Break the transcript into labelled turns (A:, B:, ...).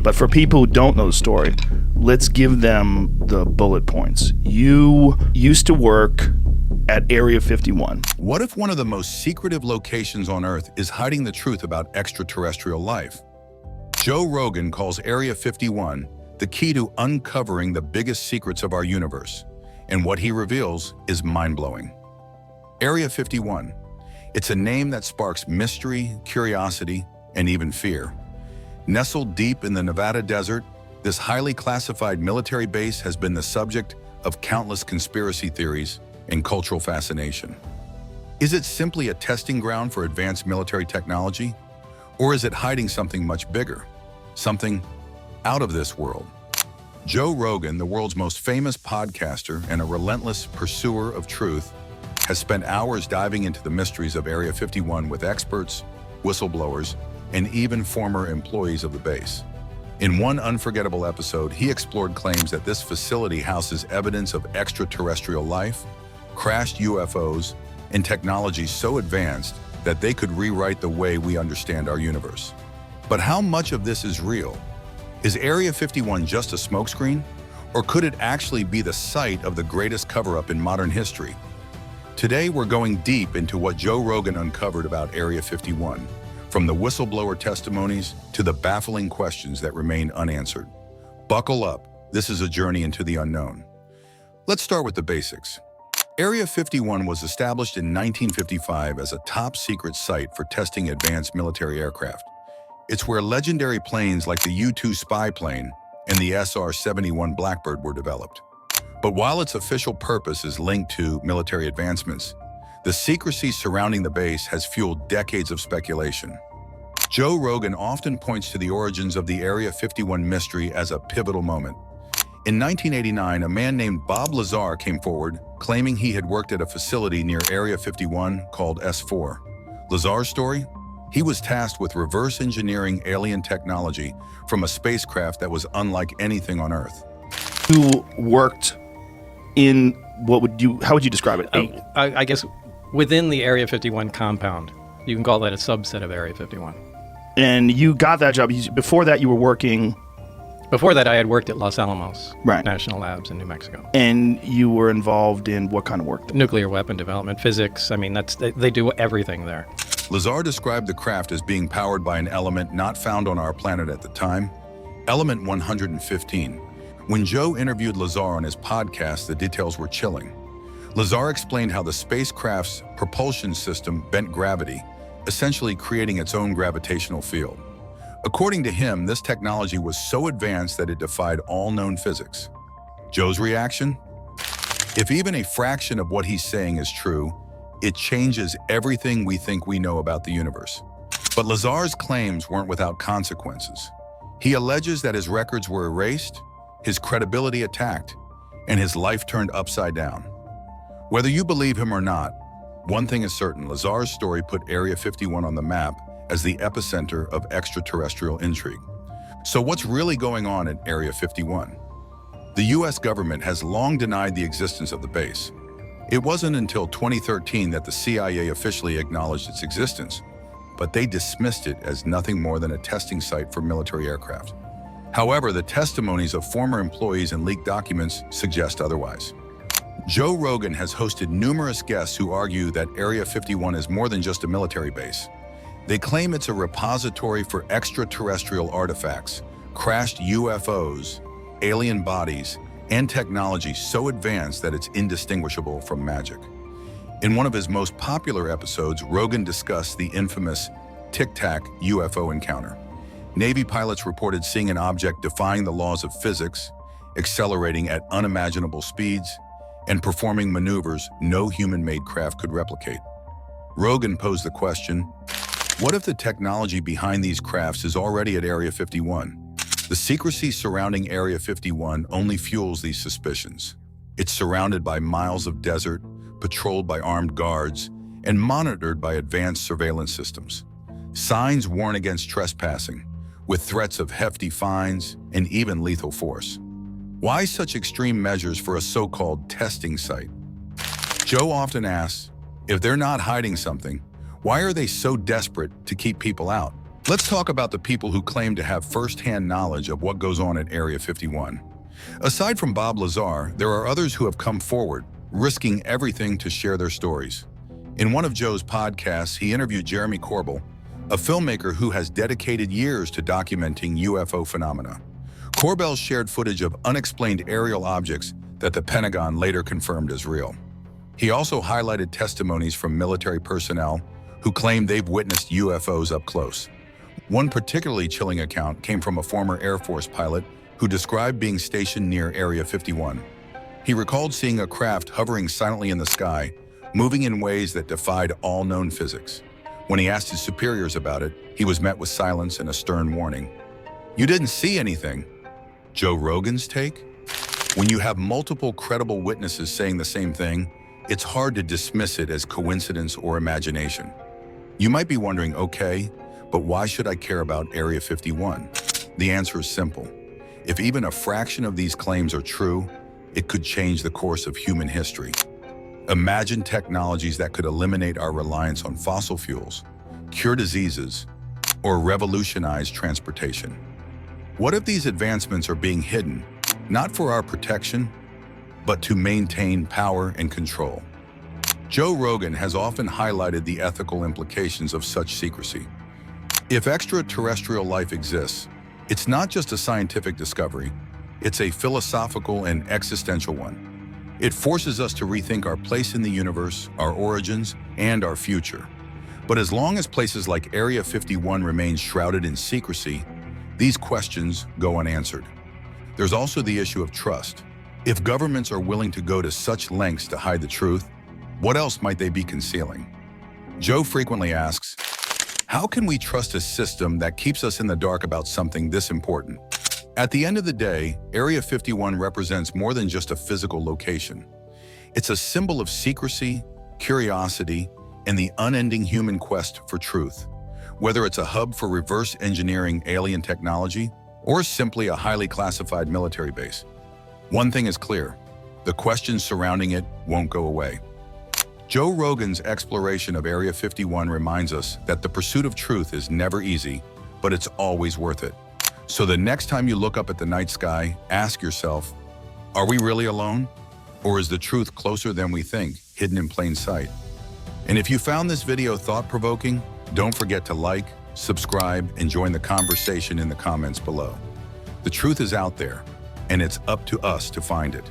A: But for people who don't know the story, let's give them the bullet points. You used to work at Area 51.
B: What if one of the most secretive locations on Earth is hiding the truth about extraterrestrial life? Joe Rogan calls Area 51 the key to uncovering the biggest secrets of our universe, and what he reveals is mind-blowing. Area 51. It's a name that sparks mystery, curiosity, and even fear. Nestled deep in the Nevada desert, this highly classified military base has been the subject of countless conspiracy theories and cultural fascination. Is it simply a testing ground for advanced military technology? Or is it hiding something much bigger? Something out of this world? Joe Rogan, the world's most famous podcaster and a relentless pursuer of truth, has spent hours diving into the mysteries of Area 51 with experts, whistleblowers, and even former employees of the base. In one unforgettable episode, he explored claims that this facility houses evidence of extraterrestrial life, crashed UFOs, and technology so advanced that they could rewrite the way we understand our universe. But how much of this is real? Is Area 51 just a smokescreen? Or could it actually be the site of the greatest cover-up in modern history? Today, we're going deep into what Joe Rogan uncovered about Area 51, from the whistleblower testimonies to the baffling questions that remain unanswered. Buckle up, this is a journey into the unknown. Let's start with the basics. Area 51 was established in 1955 as a top-secret site for testing advanced military aircraft. It's where legendary planes like the U-2 spy plane and the SR-71 Blackbird were developed. But while its official purpose is linked to military advancements, the secrecy surrounding the base has fueled decades of speculation. Joe Rogan often points to the origins of the Area 51 mystery as a pivotal moment. In 1989, a man named Bob Lazar came forward, claiming he had worked at a facility near Area 51 called S4. Lazar's story? He was tasked with reverse engineering alien technology from a spacecraft that was unlike anything on Earth.
A: You worked in, how would you describe it?
C: I guess within the Area 51 compound. You can call that a subset of Area 51.
A: And you got that job. Before that, you were working...
C: Before that, I had worked at Los Alamos
A: Right.
C: National Labs in New Mexico.
A: And you were involved in what kind of work?
C: Nuclear weapon development, physics. I mean, they do everything there.
B: Lazar described the craft as being powered by an element not found on our planet at the time, element 115. When Joe interviewed Lazar on his podcast, the details were chilling. Lazar explained how the spacecraft's propulsion system bent gravity, essentially creating its own gravitational field. According to him, this technology was so advanced that it defied all known physics. Joe's reaction? If even a fraction of what he's saying is true, it changes everything we think we know about the universe. But Lazar's claims weren't without consequences. He alleges that his records were erased, his credibility attacked, and his life turned upside down. Whether you believe him or not, one thing is certain: Lazar's story put Area 51 on the map as the epicenter of extraterrestrial intrigue. So what's really going on at Area 51? The US government has long denied the existence of the base. It wasn't until 2013 that the CIA officially acknowledged its existence, but they dismissed it as nothing more than a testing site for military aircraft. However, the testimonies of former employees and leaked documents suggest otherwise. Joe Rogan has hosted numerous guests who argue that Area 51 is more than just a military base. They claim it's a repository for extraterrestrial artifacts, crashed UFOs, alien bodies, and technology so advanced that it's indistinguishable from magic. In one of his most popular episodes, Rogan discussed the infamous Tic Tac UFO encounter. Navy pilots reported seeing an object defying the laws of physics, accelerating at unimaginable speeds, and performing maneuvers no human-made craft could replicate. Rogan posed the question, what if the technology behind these crafts is already at Area 51? The secrecy surrounding Area 51 only fuels these suspicions. It's surrounded by miles of desert, patrolled by armed guards, and monitored by advanced surveillance systems. Signs warn against trespassing, with threats of hefty fines and even lethal force. Why such extreme measures for a so-called testing site? Joe often asks, if they're not hiding something, why are they so desperate to keep people out? Let's talk about the people who claim to have first-hand knowledge of what goes on at Area 51. Aside from Bob Lazar, there are others who have come forward, risking everything to share their stories. In one of Joe's podcasts, he interviewed Jeremy Corbell, a filmmaker who has dedicated years to documenting UFO phenomena. Corbell shared footage of unexplained aerial objects that the Pentagon later confirmed as real. He also highlighted testimonies from military personnel who claim they've witnessed UFOs up close. One particularly chilling account came from a former Air Force pilot who described being stationed near Area 51. He recalled seeing a craft hovering silently in the sky, moving in ways that defied all known physics. When he asked his superiors about it, he was met with silence and a stern warning. "You didn't see anything." Joe Rogan's take? When you have multiple credible witnesses saying the same thing, it's hard to dismiss it as coincidence or imagination. You might be wondering, okay, but why should I care about Area 51? The answer is simple. If even a fraction of these claims are true, it could change the course of human history. Imagine technologies that could eliminate our reliance on fossil fuels, cure diseases, or revolutionize transportation. What if these advancements are being hidden, not for our protection, but to maintain power and control? Joe Rogan has often highlighted the ethical implications of such secrecy. If extraterrestrial life exists, it's not just a scientific discovery, it's a philosophical and existential one. It forces us to rethink our place in the universe, our origins, and our future. But as long as places like Area 51 remain shrouded in secrecy, these questions go unanswered. There's also the issue of trust. If governments are willing to go to such lengths to hide the truth, what else might they be concealing? Joe frequently asks, how can we trust a system that keeps us in the dark about something this important? At the end of the day, Area 51 represents more than just a physical location. It's a symbol of secrecy, curiosity, and the unending human quest for truth. Whether it's a hub for reverse engineering alien technology or simply a highly classified military base, one thing is clear: the questions surrounding it won't go away. Joe Rogan's exploration of Area 51 reminds us that the pursuit of truth is never easy, but it's always worth it. So the next time you look up at the night sky, ask yourself, are we really alone? Or is the truth closer than we think, hidden in plain sight? And if you found this video thought-provoking, don't forget to like, subscribe, and join the conversation in the comments below. The truth is out there, and it's up to us to find it.